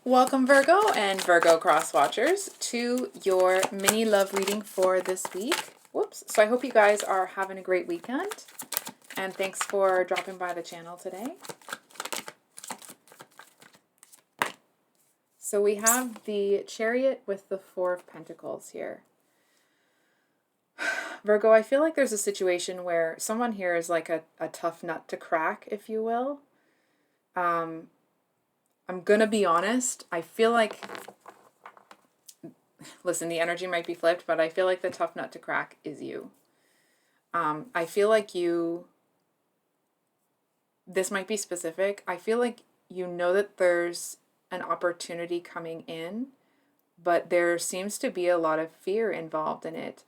Welcome, Virgo and Virgo cross watchers, to your mini love reading for this week. Whoops. So I hope you guys are having a great weekend, and thanks for dropping by the channel today. So we have the Chariot with the Four of Pentacles here. Virgo, I feel like there's a situation where someone here is like a tough nut to crack, if you will. I'm gonna be honest, I feel like, listen, the energy might be flipped, but I feel like the tough nut to crack is you. I feel like this might be specific, I feel like you know that there's an opportunity coming in, but there seems to be a lot of fear involved in it.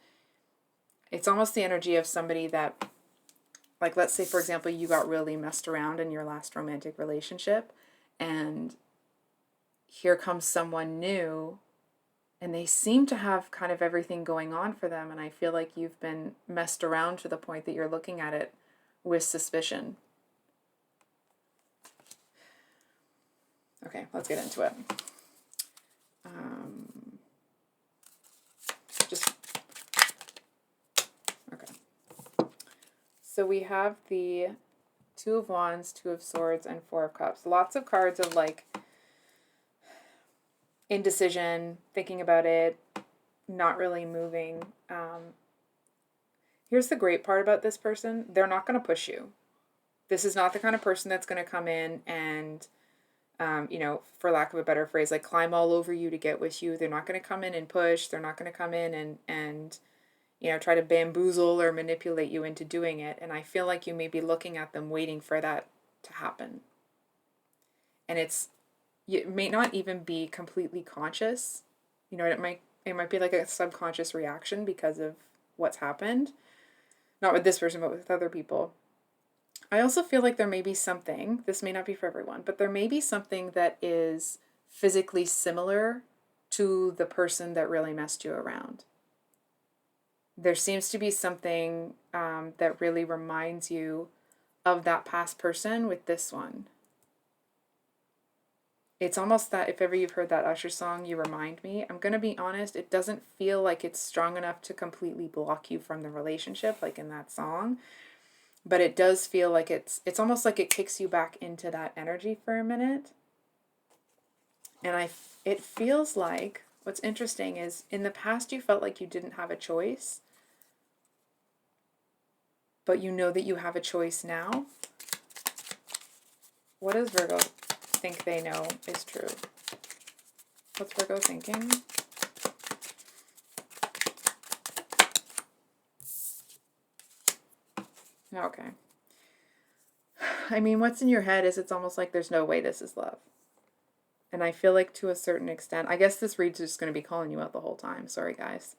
It's almost the energy of somebody that, like, let's say, for example, you got really messed around in your last romantic relationship, and here comes someone new, and they seem to have kind of everything going on for them, and I feel like you've been messed around to the point that you're looking at it with suspicion. Okay, let's get into it. Okay. So we have the Two of Wands, Two of Swords, and Four of Cups. Lots of cards of like indecision, thinking about it, not really moving. Here's the great part about this person. They're not going to push you. This is not the kind of person that's going to come in and, for lack of a better phrase, like climb all over you to get with you. They're not going to come in and push. They're not going to come in and try to bamboozle or manipulate you into doing it. And I feel like you may be looking at them waiting for that to happen. And it may not even be completely conscious. It might be like a subconscious reaction because of what's happened. Not with this person, but with other people. I also feel like there may be something, this may not be for everyone, but there may be something that is physically similar to the person that really messed you around. There seems to be something that really reminds you of that past person with this one. It's almost that if ever you've heard that Usher song, You Remind Me, I'm going to be honest, it doesn't feel like it's strong enough to completely block you from the relationship, like in that song. But it does feel like it's almost like it kicks you back into that energy for a minute. And it feels like, what's interesting is, in the past you felt like you didn't have a choice, but you know that you have a choice now. What does Virgo think they know is true? What's Virgo thinking? Okay. I mean, what's in your head is it's almost like there's no way this is love. And I feel like to a certain extent, I guess this read's just going to be calling you out the whole time. Sorry, guys.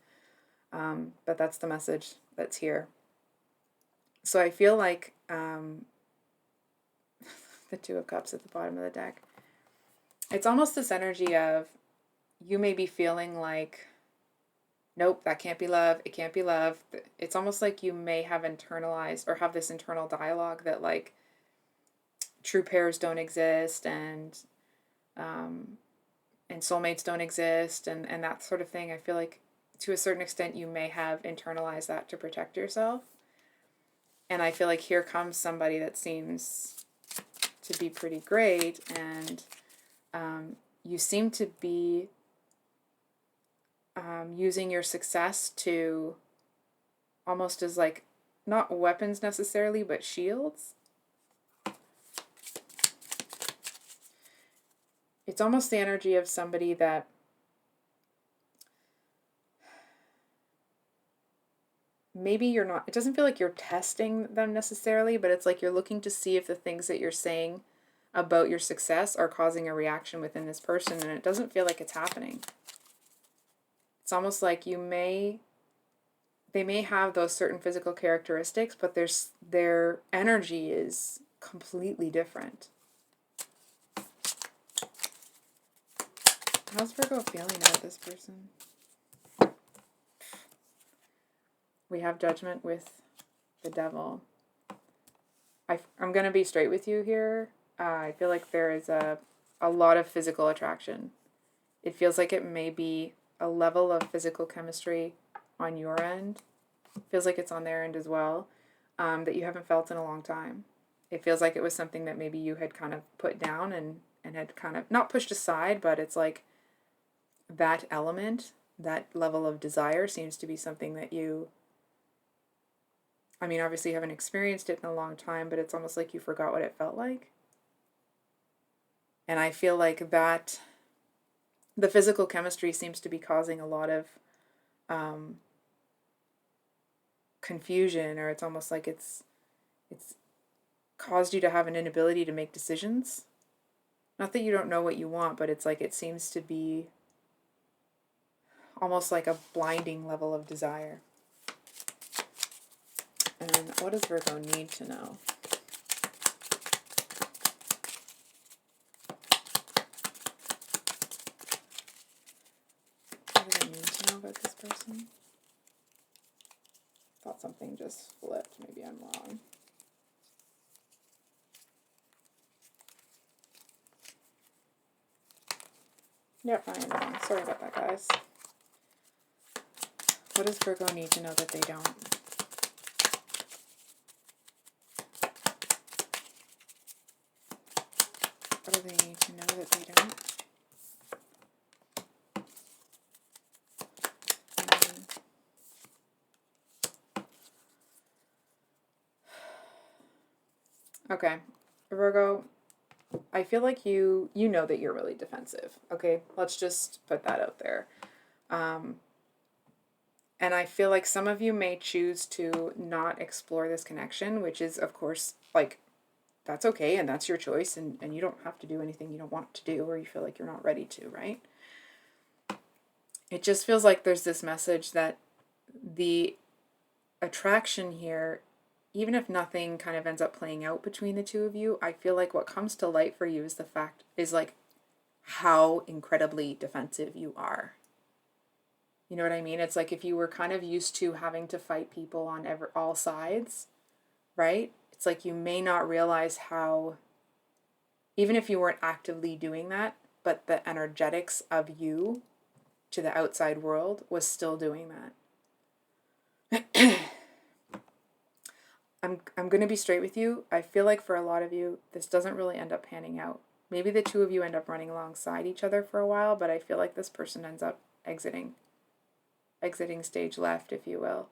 But that's the message that's here. So I feel like the Two of Cups at the bottom of the deck. It's almost this energy of you may be feeling like, nope, that can't be love. It can't be love. It's almost like you may have internalized or have this internal dialogue that like true pairs don't exist and soulmates don't exist and that sort of thing. I feel like to a certain extent you may have internalized that to protect yourself. And I feel like here comes somebody that seems to be pretty great, and you seem to be using your success to almost as like, not weapons necessarily, but shields. It's almost the energy of somebody that maybe you're not, it doesn't feel like you're testing them necessarily, but it's like you're looking to see if the things that you're saying about your success are causing a reaction within this person, and it doesn't feel like it's happening. It's almost like they may have those certain physical characteristics, but their energy is completely different. How's Virgo feeling about this person? We have Judgment with the Devil. I'm going to be straight with you here. I feel like there is a a lot of physical attraction. It feels like it may be a level of physical chemistry on your end. It feels like it's on their end as well, that you haven't felt in a long time. It feels like it was something that maybe you had kind of put down and had kind of not pushed aside, but it's like that element, that level of desire seems to be something that you, I mean, obviously you haven't experienced it in a long time, but it's almost like you forgot what it felt like. And I feel like that the physical chemistry seems to be causing a lot of um, confusion, or it's almost like it's caused you to have an inability to make decisions. Not that you don't know what you want, but it's like it seems to be almost like a blinding level of desire. And what does Virgo need to know? What do they need to know about this person? Thought something just flipped. Maybe I'm wrong. Yep, I am wrong. Sorry about that, guys. What does Virgo need to know that they don't? What do they need to know that they don't? Okay, Virgo, I feel like you know that you're really defensive. Okay, let's just put that out there. And I feel like some of you may choose to not explore this connection, which is, of course, like, that's okay, and that's your choice, and you don't have to do anything you don't want to do, or you feel like you're not ready to, right? It just feels like there's this message that the attraction here, even if nothing kind of ends up playing out between the two of you, I feel like what comes to light for you is the fact, is like how incredibly defensive you are. You know what I mean? It's like if you were kind of used to having to fight people on all sides, right? It's like you may not realize how, even if you weren't actively doing that, but the energetics of you to the outside world was still doing that. I'm going to be straight with you. I feel like for a lot of you, this doesn't really end up panning out. Maybe the two of you end up running alongside each other for a while, but I feel like this person ends up exiting stage left, if you will.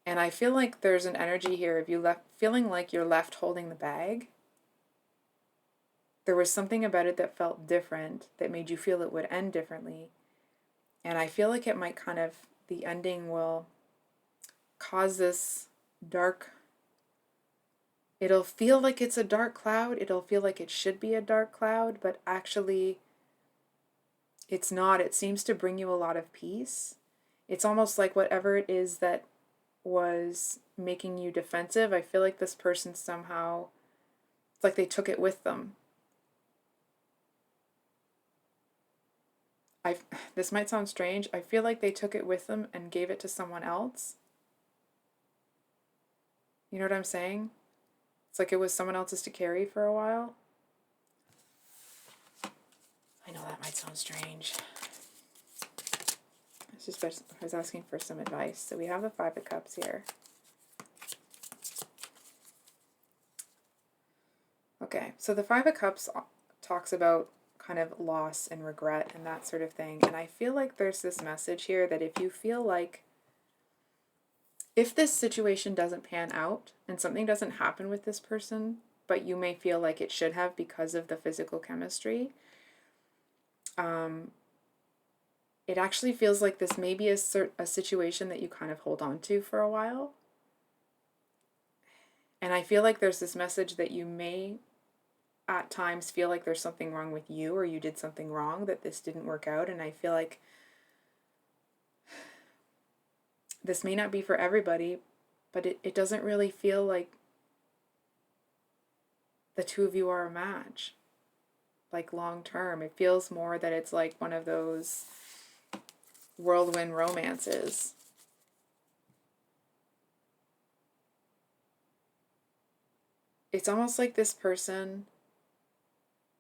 And I feel like there's an energy here of you feeling like you're left holding the bag. There was something about it that felt different, that made you feel it would end differently. And I feel like it might kind of, the ending will cause this dark, it'll feel like it's a dark cloud. It'll feel like it should be a dark cloud, but actually it's not. It seems to bring you a lot of peace. It's almost like whatever it is that was making you defensive, I feel like this person somehow, it's like they took it with them. This might sound strange. I feel like they took it with them and gave it to someone else. You know what I'm saying? It's like it was someone else's to carry for a while. I know that might sound strange. I was asking for some advice. So we have the Five of Cups here. Okay, so the Five of Cups talks about kind of loss and regret and that sort of thing. And I feel like there's this message here that if you feel like, if this situation doesn't pan out and something doesn't happen with this person, but you may feel like it should have because of the physical chemistry, it actually feels like this may be a situation that you kind of hold on to for a while. And I feel like there's this message that you may at times feel like there's something wrong with you, or you did something wrong, that this didn't work out. And I feel like this may not be for everybody, but it doesn't really feel like the two of you are a match, like long term. It feels more that it's like one of those whirlwind romances. It's almost like this person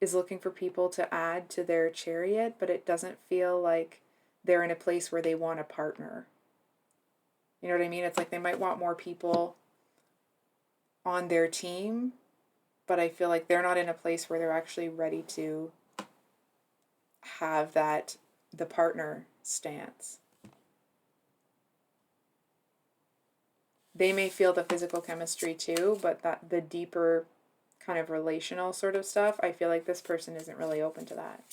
is looking for people to add to their chariot, but it doesn't feel like they're in a place where they want a partner. You know what I mean? It's like they might want more people on their team, but I feel like they're not in a place where they're actually ready to have that, the partner stance. They may feel the physical chemistry too, but that the deeper kind of relational sort of stuff, I feel like this person isn't really open to that.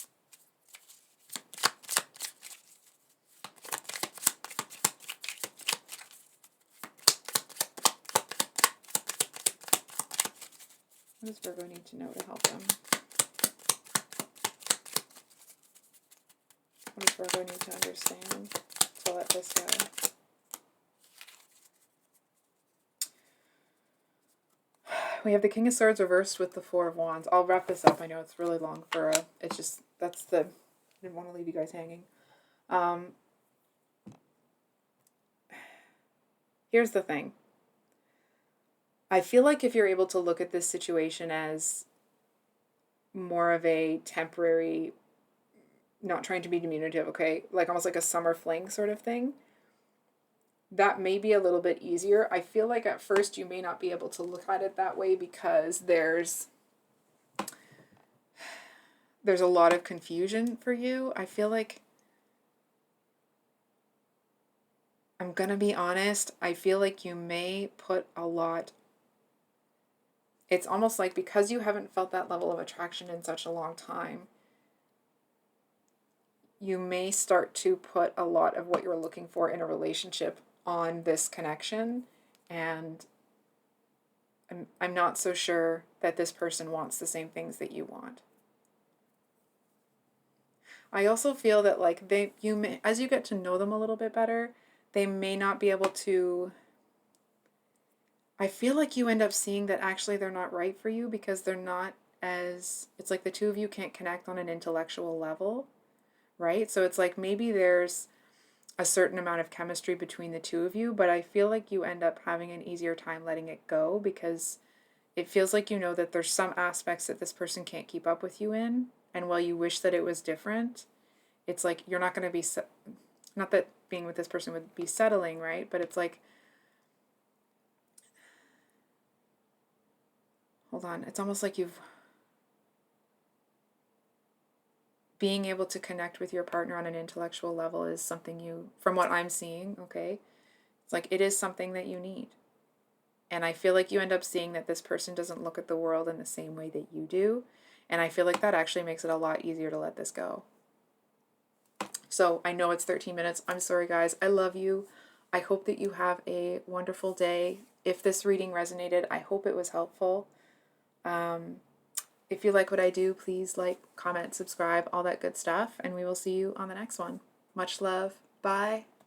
What does Virgo need to know to help them? What does Virgo need to understand to let this go? We have the King of Swords reversed with the Four of Wands. I'll wrap this up. I know it's really long for a... It's just... That's the... I didn't want to leave you guys hanging. Here's the thing. I feel like if you're able to look at this situation as more of a temporary, not trying to be diminutive, okay? Like almost like a summer fling sort of thing. That may be a little bit easier. I feel like at first you may not be able to look at it that way because there's a lot of confusion for you. I feel like, I'm gonna be honest, I feel like you may put a lot... It's almost like because you haven't felt that level of attraction in such a long time, you may start to put a lot of what you're looking for in a relationship on this connection, and I'm not so sure that this person wants the same things that you want. I also feel that like you may, as you get to know them a little bit better, they may not be able to... I feel like you end up seeing that actually they're not right for you because they're not as... It's like the two of you can't connect on an intellectual level, right? So it's like maybe there's a certain amount of chemistry between the two of you, but I feel like you end up having an easier time letting it go because it feels like you know that there's some aspects that this person can't keep up with you in, and while you wish that it was different, it's like you're not going to be... Not that being with this person would be settling, right? But it's like... Hold on. It's almost like you've... Being able to connect with your partner on an intellectual level is something you, from what I'm seeing, okay? It's like it is something that you need. And I feel like you end up seeing that this person doesn't look at the world in the same way that you do. And I feel like that actually makes it a lot easier to let this go. So I know it's 13 minutes. I'm sorry, guys. I love you. I hope that you have a wonderful day. If this reading resonated, I hope it was helpful. If you like what I do, please like, comment, subscribe, all that good stuff, and we will see you on the next one. Much love. Bye.